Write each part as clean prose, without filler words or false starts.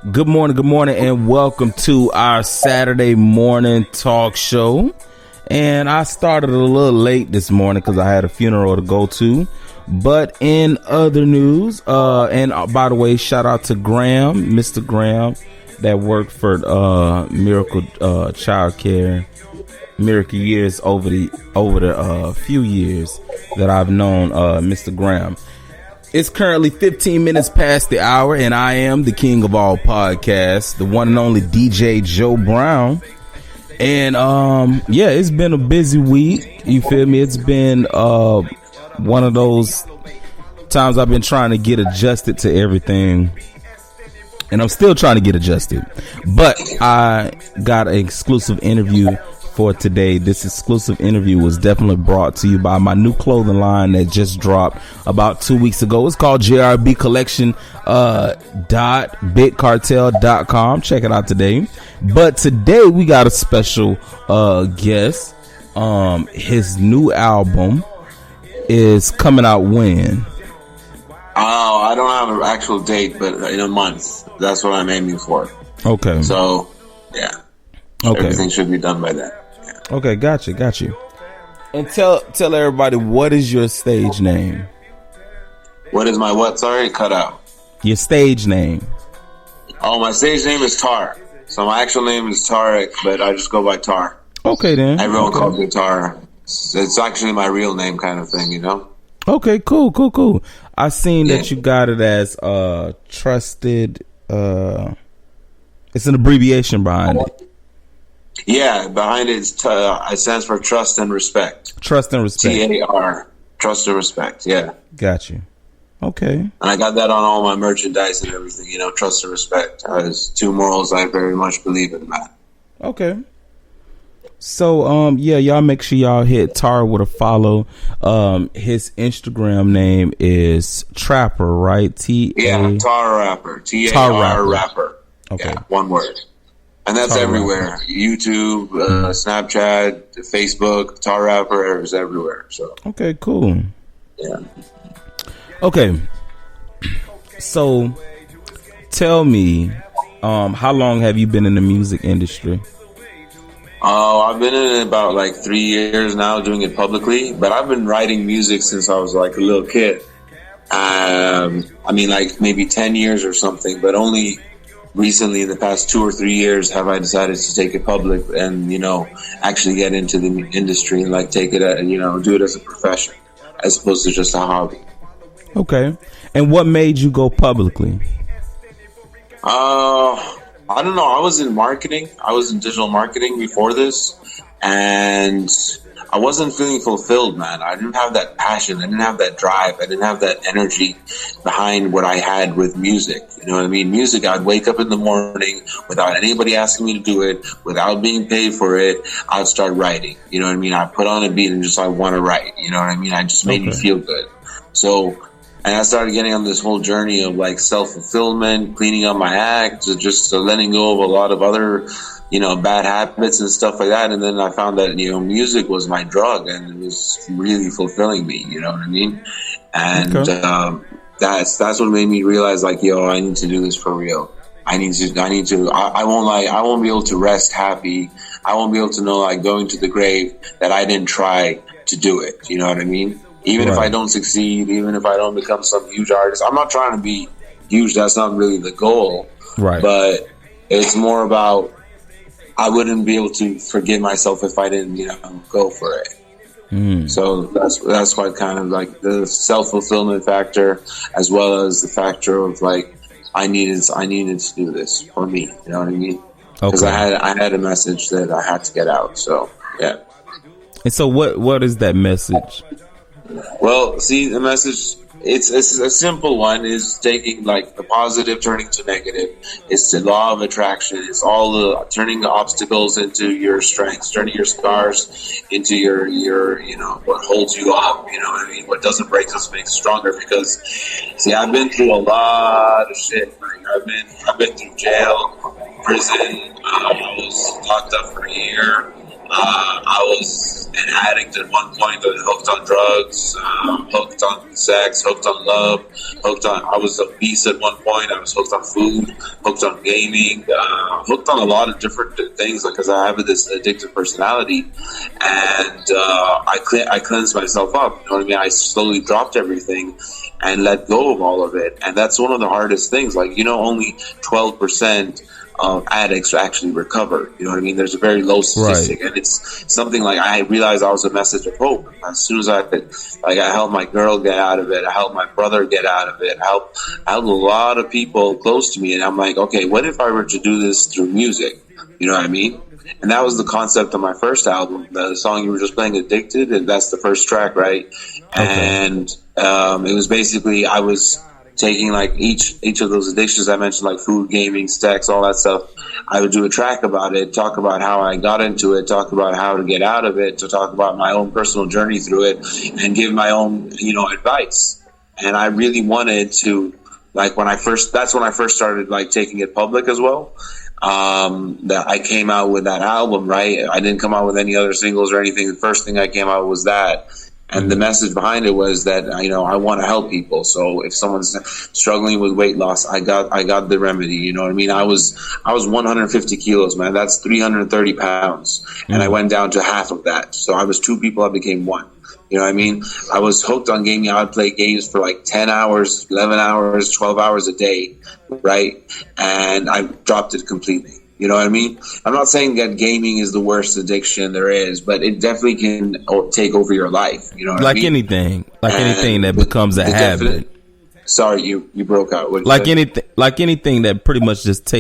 Good morning, and welcome to our Saturday morning talk show. And I started a little late this morning because I had a funeral to go to. But in other news, and by the way, shout out to Graham, Mr. Graham, that worked for Miracle Child Care, Miracle Years over the few years that I've known Mr. Graham. It's currently 15 minutes past the hour, and I am the king of all podcasts, the one and only DJ Joe Brown. And yeah, it's been a busy week. You feel me? It's been one of those times I've been trying to get adjusted to everything, and I'm still trying to get adjusted. But I got an exclusive interview for today. This exclusive interview was definitely brought to you by my new clothing line that just dropped about 2 weeks ago. It's called JRB Collection .bitcartel.com. Check it out today. But today we got a special guest. His new album is coming out when? Oh, I don't have an actual date, but in a month. That's what I'm aiming for. Okay. So, yeah. Okay. Everything should be done by then. Yeah. Okay, got you. And tell everybody, what is your stage name? What is my what? Sorry, cut out. Your stage name. Oh, my stage name is Tar. So my actual name is Tarek, but I just go by Tar. Okay, then. Everyone calls me Tar. It's actually my real name kind of thing, you know? Okay, cool. I seen that you got it as trusted. It's an abbreviation behind it. Yeah, behind it stands for Trust and Respect. Trust and Respect. TAR. Trust and Respect, yeah. Got you. Okay. And I got that on all my merchandise and everything, you know, Trust and Respect. As two morals I very much believe in, man. Okay. So, yeah, y'all make sure y'all hit Tar with a follow. His Instagram name is Trapper, right? Yeah, Tar Rapper. TAR Rapper. Okay. Yeah, one word. And that's Tar everywhere. Rapper. YouTube, Snapchat, Facebook, Tar Rapper is everywhere. So. Okay, cool. Yeah. Okay. So, tell me, how long have you been in the music industry? Oh, I've been in it about like 3 years now, doing it publicly. But I've been writing music since I was like a little kid. I mean, like maybe 10 years or something. But only recently, in the past 2 or 3 years, have I decided to take it public and, you know, actually get into the industry and like take it, you know, do it as a profession as opposed to just a hobby. Okay. And what made you go publicly? I don't know. I was in marketing. I was in digital marketing before this, and I wasn't feeling fulfilled, man. I didn't have that passion. I didn't have that drive. I didn't have that energy behind what I had with music. You know what I mean? Music, I'd wake up in the morning without anybody asking me to do it, without being paid for it. I'd start writing. You know what I mean? I put on a beat and just I want to write. You know what I mean? I just made me feel good. So, and I started getting on this whole journey of like self-fulfillment, cleaning up my act, just letting go of a lot of other, you know, bad habits and stuff like that. And then I found that, you know, music was my drug and it was really fulfilling me. You know what I mean? And that's what made me realize like, yo, I need to do this for real. I won't lie. I won't be able to rest happy. I won't be able to know like going to the grave that I didn't try to do it. You know what I mean? Even if I don't succeed, even if I don't become some huge artist, I'm not trying to be huge. That's not really the goal. Right. But it's more about I wouldn't be able to forgive myself if I didn't, you know, go for it. So that's why kind of like the self-fulfillment factor, as well as the factor of like I needed to do this for me. You know what I mean? Because I had a message that I had to get out. So yeah. And so what is that message? Well, see, the message, it's a simple one, is taking like the positive, turning to negative. It's the law of attraction. It's all the turning the obstacles into your strengths, turning your scars into your you know, what holds you up, you know what I mean? What doesn't break us makes us stronger. Because, see, I've been through a lot of shit. Like, I've been through jail, prison. I was locked up for a year. I was an addict at one point, hooked on drugs, hooked on sex, hooked on love, I was obese at one point. I was hooked on food, hooked on gaming, hooked on a lot of different things because I have this addictive personality, and I cleansed myself up. You know what I mean? I slowly dropped everything and let go of all of it, and that's one of the hardest things. Like, only 12% of addicts actually recover. You know what I mean? There's a very low statistic, and it's something like I realized I was a message of hope. As soon as I helped my girl get out of it, I helped my brother get out of it, I helped a lot of people close to me, and I'm like, okay, what if I were to do this through music? You know what I mean? And that was the concept of my first album, the song you were just playing, Addicted, and that's the first track, right? Okay. And it was basically, I was taking like each of those addictions I mentioned, like food, gaming, sex, all that stuff. I would do a track about it, talk about how I got into it, talk about how to get out of it, to talk about my own personal journey through it, and give my own, advice. And I really wanted to, like, that's when I first started like taking it public as well. That I came out with that album, right? I didn't come out with any other singles or anything. The first thing I came out was that. And the message behind it was that, I want to help people. So if someone's struggling with weight loss, I got the remedy. You know what I mean? I was 150 kilos, man. That's 330 pounds. And I went down to half of that. So I was 2 people. I became 1. You know what I mean? I was hooked on gaming. I would play games for like 10 hours, 11 hours, 12 hours a day, right? And I dropped it completely. You know what I mean? I'm not saying that gaming is the worst addiction there is, but it definitely can take over your life. You know what I mean? Anything that becomes a habit. Sorry, you broke out. Anything that pretty much just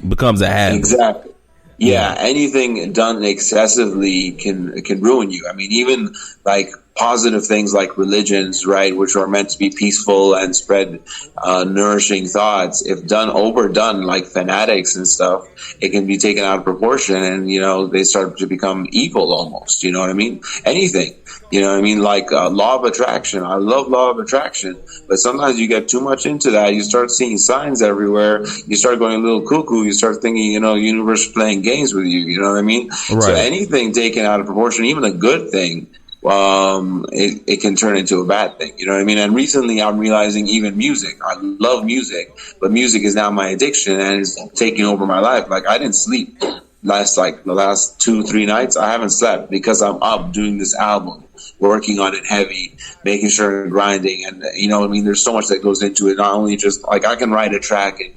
becomes a habit. Exactly. Yeah, anything done excessively can ruin you. I mean, even like positive things like religions, right, which are meant to be peaceful and spread nourishing thoughts, if overdone like fanatics and stuff, it can be taken out of proportion, and they start to become evil almost. You know what I mean? Anything. You know what I mean? Like law of attraction. I love law of attraction, but sometimes you get too much into that. You start seeing signs everywhere. You start going a little cuckoo. You start thinking, the universe is playing games with you. You know what I mean? Right. So anything taken out of proportion, even a good thing, it can turn into a bad thing. You know what I mean? And recently I'm realizing even music. I love music, but music is now my addiction and it's taking over my life. Like, I didn't sleep the last 2-3 nights. I haven't slept because I'm up doing this album, working on it heavy, making sure I'm grinding. And there's so much that goes into it. Not only just like I can write a track in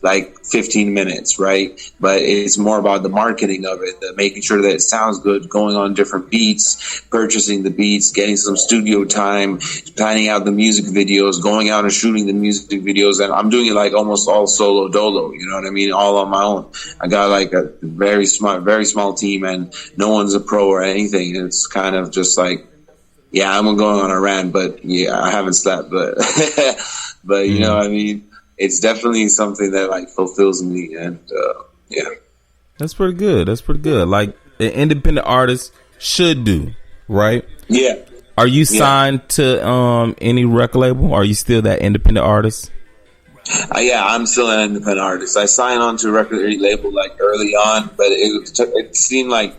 like 15 minutes, right? But it's more about the marketing of it, the making sure that it sounds good, going on different beats, purchasing the beats, getting some studio time, planning out the music videos, going out and shooting the music videos. And I'm doing it like almost all solo dolo, you know what I mean? All on my own. I got like a very small team, and no one's a pro or anything. It's kind of just like, yeah, I'm going on a rant, but yeah, I haven't slept, but you know what I mean? It's definitely something that like fulfills me, and yeah. That's pretty good. Like an independent artist should do, right? Yeah. Are you signed to any record label? Are you still that independent artist? Yeah, I'm still an independent artist. I signed on to a record label like early on, but it seemed like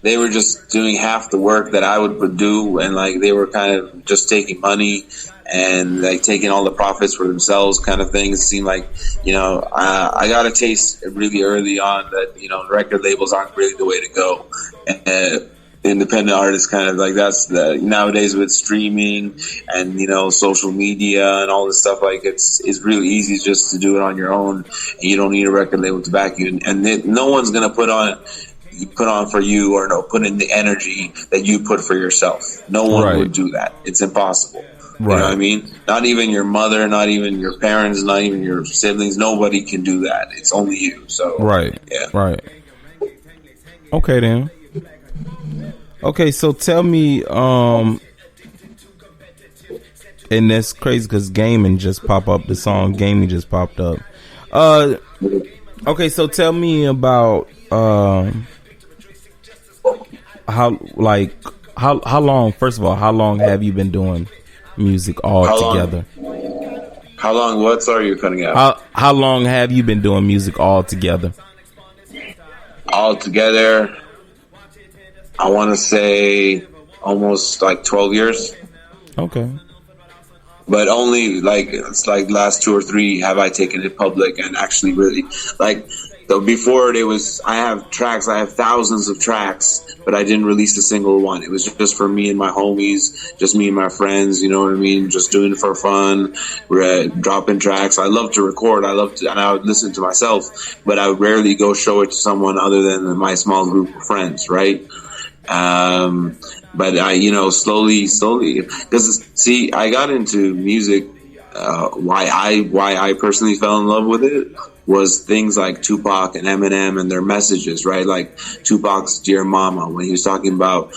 they were just doing half the work that I would do, and like they were kind of just taking money and like taking all the profits for themselves, kind of thing. It seemed like, I got a taste really early on that record labels aren't really the way to go. And independent artists kind of like that's the nowadays with streaming and social media and all this stuff, like it's really easy just to do it on your own, and you don't need a record label to back you, and no one's gonna put on for you or put in the energy that you put for yourself. No one would do that. It's impossible. Right. You know what I mean? Not even your mother, not even your parents, not even your siblings. Nobody can do that. It's only you. So yeah. Right. Okay then. Okay, so tell me, and that's crazy because Gaming just popped up. The song Gaming just popped up. Okay, so tell me about how long? First of all, how long have you been doing music all together? How long? What? Sorry, you're cutting out. How long have you been doing music all together? All together. I want to say almost like 12 years. Okay. But only like it's like last 2 or 3 have I taken it public and actually really like. So before it was, I have tracks, I have thousands of tracks, but I didn't release a single one. It was just for me and my homies, just me and my friends, you know what I mean? Just doing it for fun, dropping tracks. I love to record, and I would listen to myself, but I would rarely go show it to someone other than my small group of friends, right? But I, slowly, because see, I got into music. Why I personally fell in love with it was things like Tupac and Eminem and their messages, right? Like Tupac's "Dear Mama" when he was talking about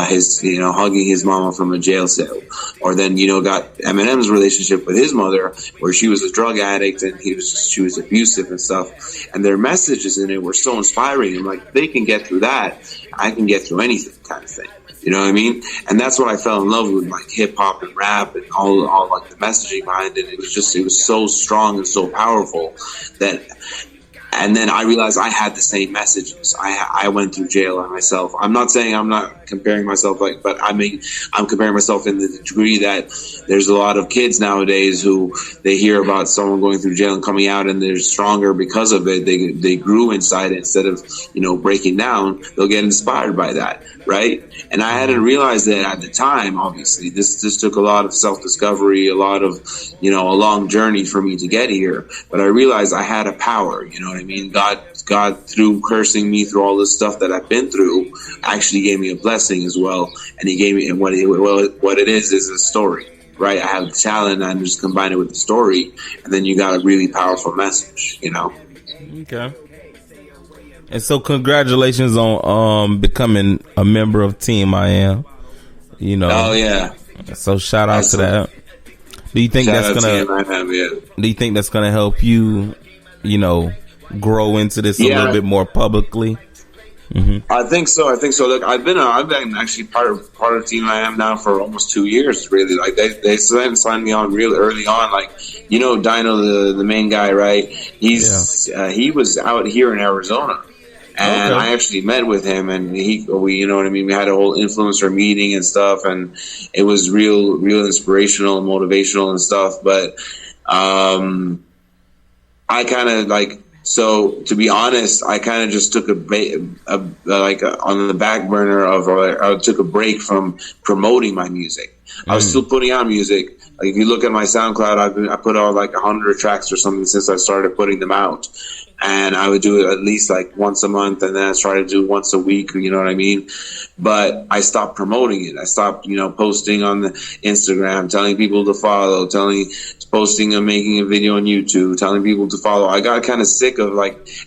his, hugging his mama from a jail cell, or then got Eminem's relationship with his mother, where she was a drug addict and she was abusive and stuff, and their messages in it were so inspiring. I'm like, they can get through that, I can get through anything, kind of thing. You know what I mean? And that's what I fell in love with, like hip hop and rap and all like the messaging behind it. It was so strong and so powerful that. And then I realized I had the same messages. I went through jail myself. I'm not saying I'm not comparing myself, but I mean, I'm comparing myself in the degree that there's a lot of kids nowadays who they hear about someone going through jail and coming out and they're stronger because of it. They grew inside it instead of, breaking down. They'll get inspired by that, right? And I hadn't realized that at the time, obviously. This took a lot of self-discovery, a lot of, a long journey for me to get here. But I realized I had a power, you know what I mean? God, through cursing me through all this stuff that I've been through, actually gave me a blessing as well. And he gave me, and what it is a story, right? I have the talent and I just combine it with the story. And then you got a really powerful message, Okay. And so congratulations on becoming a member of Team I Am. Oh yeah. So shout out to that. Do you think that's gonna help you, grow into this a little bit more publicly? Mm-hmm. I think so. Look, I've been actually part of Team I Am now for almost 2 years. Really, like they signed me on real early on. Like Dino, the main guy, right? He was out here in Arizona. And I actually met with him, and we had a whole influencer meeting and stuff, and it was real inspirational and motivational and stuff. But I kind of so to be honest, I kind of just took on the back burner I took a break from promoting my music. I was still putting out music. Like if you look at my SoundCloud, I put out like 100 tracks or something since I started putting them out. And I would do it at least like once a month, and then I started to do once a week, you know what I mean? But I stopped promoting it. I stopped, posting on the Instagram, telling people to follow, posting and making a video on YouTube, telling people to follow. I got kind of sick of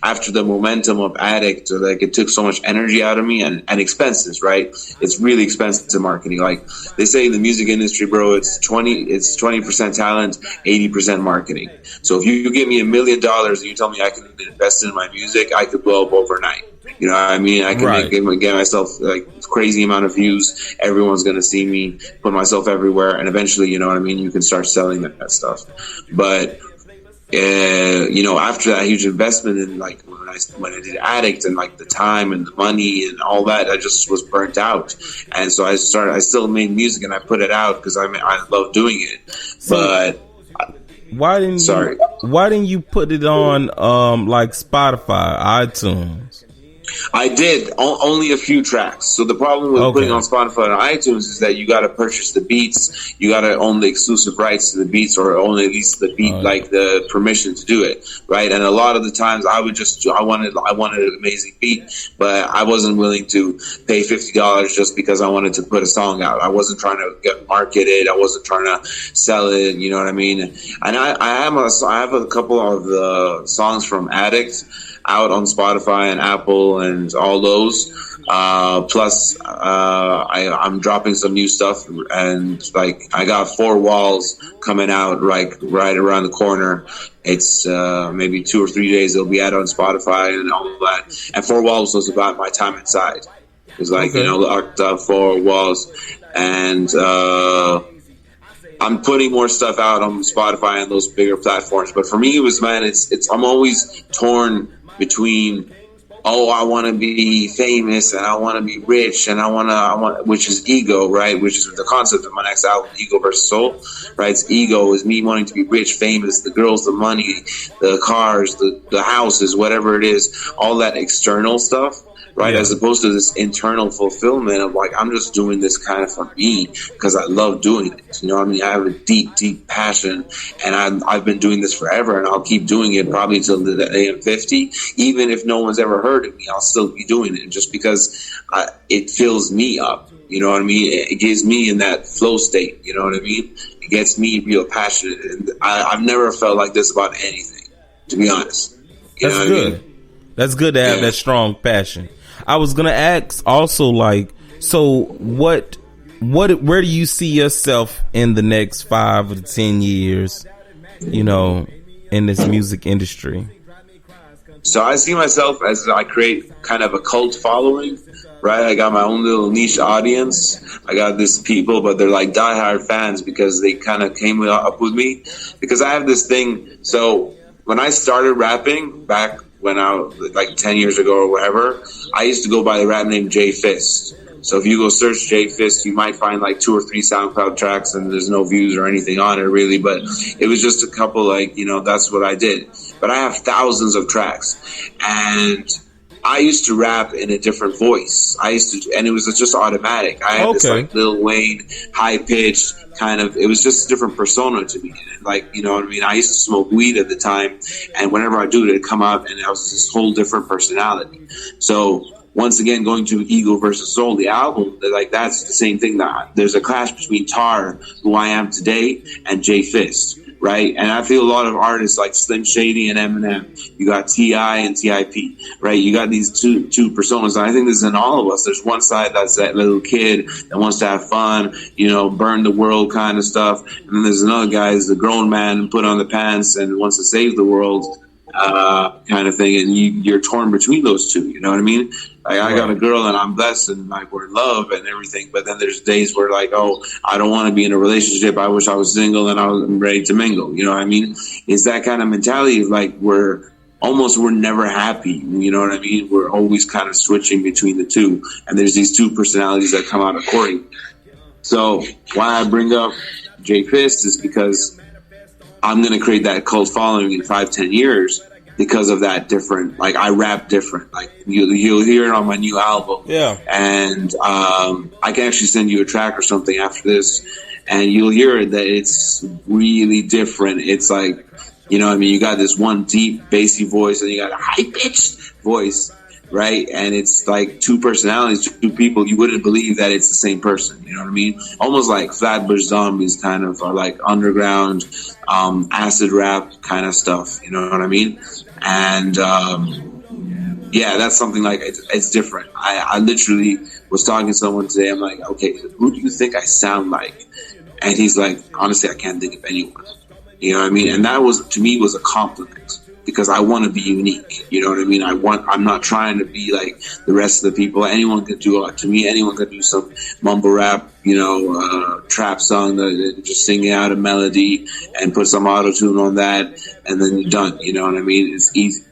after the momentum of Addict, it took so much energy out of me and expenses, right? It's really expensive to marketing. Like they say in the music industry, bro, it's 20% talent, 80% marketing. So if you give me $1 million and you tell me I can invest in my music, I could blow up overnight. You know what I mean? I can get myself crazy amount of views. Everyone's going to see me, put myself everywhere. And eventually, you know what I mean? You can start selling that stuff. But, after that huge investment in when I did Addict and the time and the money and all that, I just was burnt out. And so I still made music and I put it out because I love doing it. But why didn't you put it on Spotify, iTunes? I did only a few tracks. So the problem with putting on Spotify and iTunes is that you got to purchase the beats. You got to own the exclusive rights to the beats, or own at least the beat, the permission to do it, right? And a lot of the times, I wanted an amazing beat, but I wasn't willing to pay $50 just because I wanted to put a song out. I wasn't trying to get marketed. I wasn't trying to sell it. You know what I mean? And I have a couple of the songs from Addict out on Spotify and Apple and all those. Plus, I'm dropping some new stuff, and I got 4 Walls coming out right around the corner. It's maybe 2 or 3 days it'll be out on Spotify and all of that. And 4 Walls was about my time inside. It was locked up 4 walls, and I'm putting more stuff out on Spotify and those bigger platforms. But for me, it was I'm always torn between oh, I want to be famous and I want to be rich and I want, which is ego, right? Which is the concept of my next album, Ego versus Soul, right? It's ego is me wanting to be rich, famous, the girls, the money, the cars, the houses, whatever it is, all that external stuff. Right, as opposed to this internal fulfillment of like, I'm just doing this kind of for me because I love doing it. You know what I mean? I have a deep, deep passion, and I've been doing this forever, and I'll keep doing it probably till the day I'm 50. Even if no one's ever heard of me, I'll still be doing it just because it fills me up. You know what I mean? It gives me in that flow state. You know what I mean? It gets me real passionate, and I've never felt like this about anything, to be honest. You That's good. I mean? That's good to have that strong passion. I was gonna ask also, like, so where do you see yourself in the next 5 to 10 years, you know, in this music industry? So I see myself as I create kind of a cult following, right? I got my own little niche audience. I got these people, but they're like diehard fans because they kind of came up with me because I have this thing. So when I started rapping back when I was like 10 years ago or whatever, I used to go by the rap name Jay Fist. So if you go search Jay Fist, you might find like 2 or 3 SoundCloud tracks and there's no views or anything on it really, but it was just a couple, like, you know, that's what I did. But I have thousands of tracks, and I used to rap in a different voice. And it was just automatic. I had this like Lil Wayne, high pitched kind of, it was just a different persona to me. And like, you know what I mean? I used to smoke weed at the time, and whenever I do it, it'd come out and I was this whole different personality. So once again, going to Ego versus Soul, the album, like that's the same thing. That there's a clash between Tar, who I am today, and Jay Fist. Right, and I feel a lot of artists like Slim Shady and Eminem. You got T.I. and T.I.P. Right, you got these two personas. And I think this is in all of us. There's one side that's that little kid that wants to have fun, you know, burn the world kind of stuff, and then there's another guy who's the grown man and put on the pants and wants to save the world, kind of thing. And you're torn between those two. You know what I mean? Like, I got a girl and I'm blessed and like we're in love and everything, but then there's days where like, oh, I don't want to be in a relationship. I wish I was single and I was ready to mingle. You know what I mean? It's that kind of mentality of like we're never happy. You know what I mean? We're always kind of switching between the two, and there's these two personalities that come out according. So why I bring up Jay Fist is because I'm going to create that cult following in 5-10 years. Because of that different, like I rap different, like you'll hear it on my new album. Yeah. And I can actually send you a track or something after this, and you'll hear that it's really different. It's like, you know what I mean? You got this one deep bassy voice and you got a high pitched voice, right? And it's like two personalities, two people. You wouldn't believe that it's the same person. You know what I mean? Almost like Flatbush Zombies kind of are like underground, acid rap kind of stuff. You know what I mean? And yeah, that's something like it's different. I literally was talking to someone today. I'm like, okay, who do you think I sound like? And he's like, honestly, I can't think of anyone. You know what I mean? And that was, to me, was a compliment because I want to be unique. You know what I mean? I'm not trying to be like the rest of the people. Anyone could do to me. Anyone could do some mumble rap, you know, trap song that just sing out a melody and put some auto tune on that, and then you're done. You know what I mean? It's easy.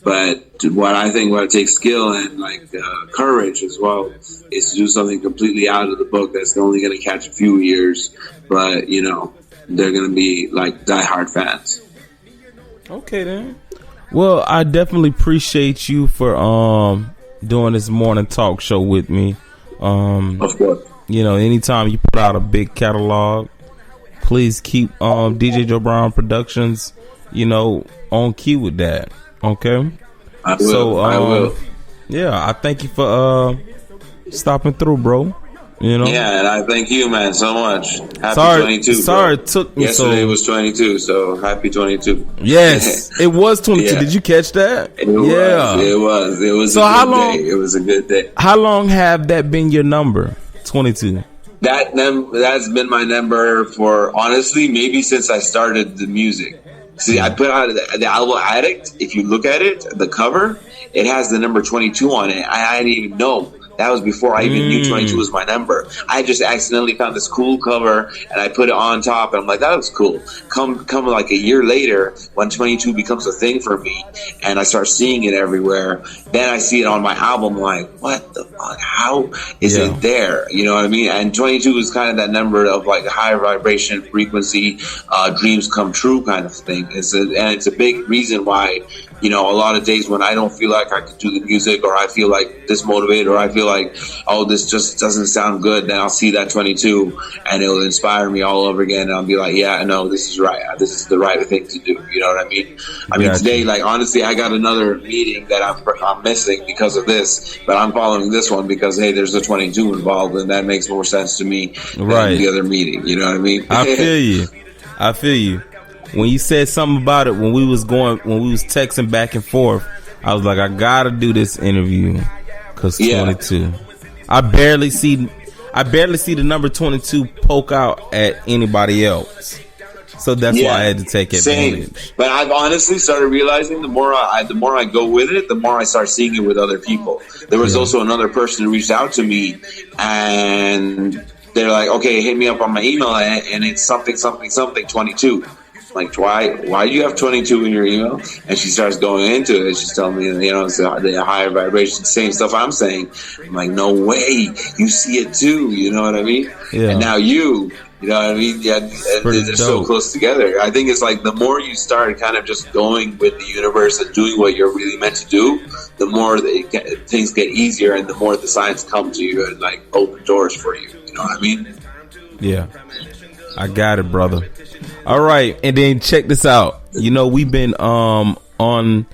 But what it takes skill and like courage as well is to do something completely out of the book that's only going to catch a few ears, but you know they're going to be like diehard fans. Okay then. Well, I definitely appreciate you for doing this morning talk show with me. Of course. You know, anytime you put out a big catalog, please keep DJ Joe Brown Productions, you know, on cue with that. Okay. I will. I will. Yeah, I thank you for stopping through, bro. You know. Yeah, and I thank you, man, so much. Happy 22. Sorry, it took me yesterday was 22, so happy 22. Yes, it was 22. Yeah. Did you catch that? It was. So how long? Day. It was a good day. How long have that been your number? 22. That's been my number for honestly maybe since I started the music. See, I put out the album Addict. If you look at it, the cover, it has the number 22 on it. I didn't even know That was before I even knew 22 was my number. I just accidentally found this cool cover and I put it on top, and I'm like, that looks cool. Come like a year later, when 22 becomes a thing for me and I start seeing it everywhere, then I see it on my album. I'm like, what the fuck? How is it there? You know what I mean? And 22 is kind of that number of like higher vibration, frequency, dreams come true kind of thing. And it's a big reason why, you know, a lot of days when I don't feel like I can do the music, or I feel like dismotivated, or I feel like, oh, this just doesn't sound good, then I'll see that 22 and it will inspire me all over again. And I'll be like, yeah, no, this is right. This is the right thing to do. You know what I mean? I mean, today, like, honestly, I got another meeting that I'm missing because of this, but I'm following this one because, hey, there's a 22 involved, and that makes more sense to me than the other meeting. You know what I mean? I feel you. When you said something about it, when we was texting back and forth, I was like, I gotta do this interview because 22. I barely see the number 22 poke out at anybody else, so that's why I had to take advantage. Same. But I've honestly started realizing the more I go with it, the more I start seeing it with other people. There was also another person who reached out to me, and they're like, okay, hit me up on my email, and it's something 22. Like, why do you have 22 in your email? And she starts going into it. She's telling me, you know, it's the higher vibration, same stuff I'm saying. I'm like, no way, you see it too. You know what I mean? Yeah. And now you know what I mean? Yeah, they're so close together. I think it's like the more you start kind of just going with the universe and doing what you're really meant to do, the more things get easier, and the more the signs come to you and like open doors for you. You know what I mean? Yeah, I got it, brother. All right, and then check this out. You know, we've been on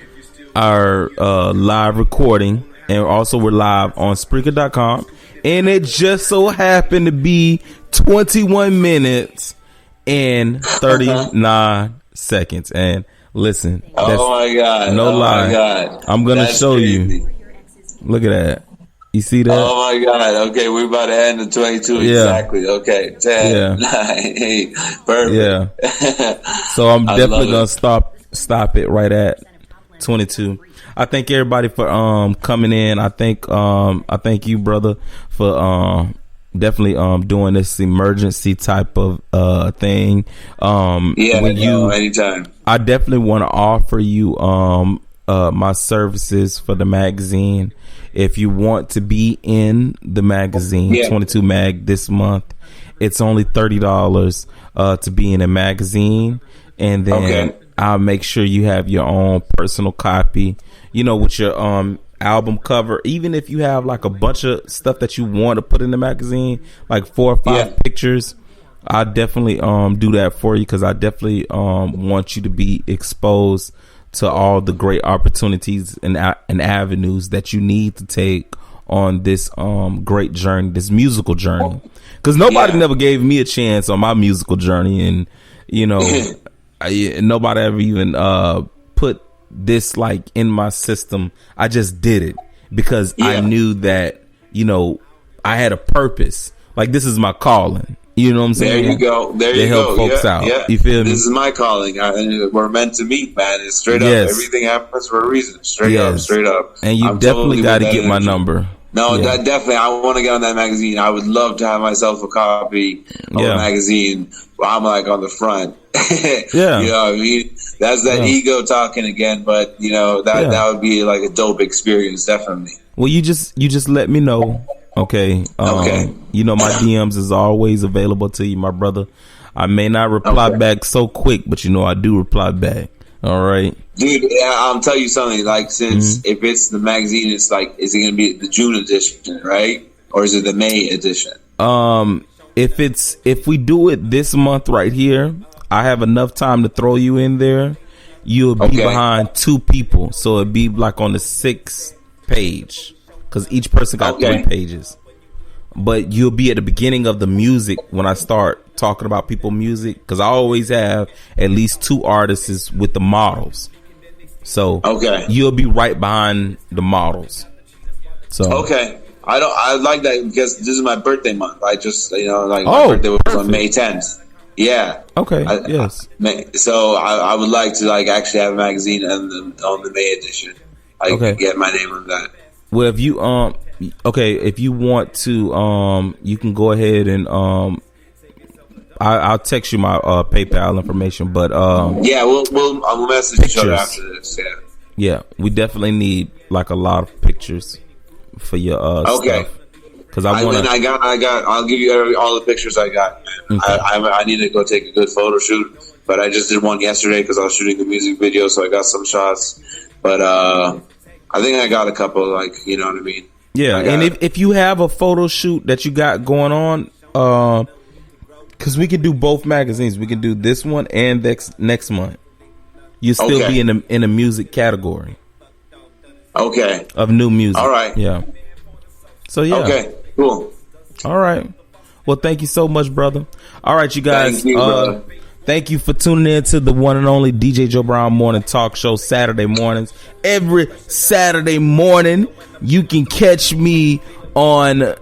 our live recording, and also we're live on Spreaker.com, and it just so happened to be 21 minutes and 39 seconds. And listen, oh my god, no lie, my god. I'm gonna show you. Look at that. You see that? Oh my god. Okay, we're about to end the 22 exactly. Okay, 10, 9, 8. Perfect. Yeah. So I'm definitely gonna stop it right at 22. I thank everybody for coming in. I thank you, brother, for definitely doing this emergency type of thing. Anytime. I definitely want to offer you my services for the magazine. If you want to be in the magazine, 22 Mag this month, it's only $30 to be in a magazine, and then I'll make sure you have your own personal copy, you know, with your album cover. Even if you have like a bunch of stuff that you want to put in the magazine, like 4 or 5 pictures, I definitely do that for you, because I definitely want you to be exposed to all the great opportunities and avenues that you need to take on this great journey, this musical journey. Because nobody never gave me a chance on my musical journey, and you know, nobody ever even put this like in my system. I just did it because I knew that, you know, I had a purpose. Like, this is my calling. You know what I'm saying? There you go. There you help go. Folks out. You feel me? This is my calling. We're meant to meet, man. It's straight up. Everything happens for a reason. Straight up. And you definitely got to get my number. No, that definitely. I want to get on that magazine. I would love to have myself a copy of the magazine. I'm like on the front. You know what I mean? That's that ego talking again. But you know, that would be like a dope experience, definitely. Well, you just let me know. Okay. You know, my DMs is always available to you, my brother. I may not reply back so quick, but you know, I do reply back. All right, dude. I'll tell you something. Like, since if it's the magazine, it's like, is it going to be the June edition, right, or is it the May edition? If we do it this month right here, I have enough time to throw you in there. You'll be behind 2 people, so it'd be like on the 6th page. Because each person got 3 pages. But you'll be at the beginning of the music when I start talking about people music. Because I always have at least 2 artists with the models. So you'll be right behind the models. So I like that, because this is my birthday month. I just, you know, like, my birthday was on May 10th. Yeah. So I would like to like actually have a magazine on the May edition. I can get my name on that. Well, if you Okay, if you want to, you can go ahead and I'll text you my PayPal information. But yeah, we'll message each other after this. Yeah, we definitely need like a lot of pictures for your okay. stuff. Because I got. I'll give you all the pictures I got. Okay. I need to go take a good photo shoot, but I just did one yesterday because I was shooting a music video, so I got some shots. But I think I got a couple, like, you know what I mean. Yeah, and if you have a photo shoot that you got going on, because we can do both magazines, we can do this one and next month. You still be in the music category. Okay. Of new music. All right. Yeah. So yeah. Okay. Cool. All right. Well, thank you so much, brother. All right, you guys. Thank you, brother. Thank you for tuning in to the one and only DJ Joe Brown Morning Talk Show, Saturday mornings. Every Saturday morning, you can catch me on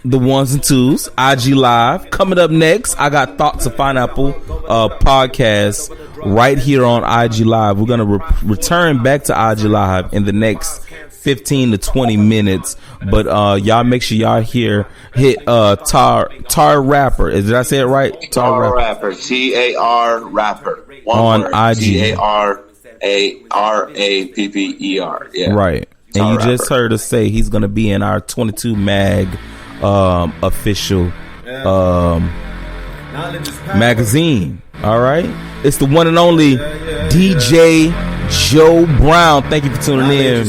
the ones and twos, IG Live. Coming up next, I got Thoughts of Pineapple podcast right here on IG Live. We're going to return back to IG Live in the next 15 to 20 minutes, but y'all make sure y'all hit Tar Rapper. Did I say it right? Tar Rapper. TAR Rapper. On IG. TARAPPER. Yeah. Right. And you just heard us say he's gonna be in our 22 Mag official magazine. All right. It's the one and only DJ Joe Brown. Thank you for tuning in.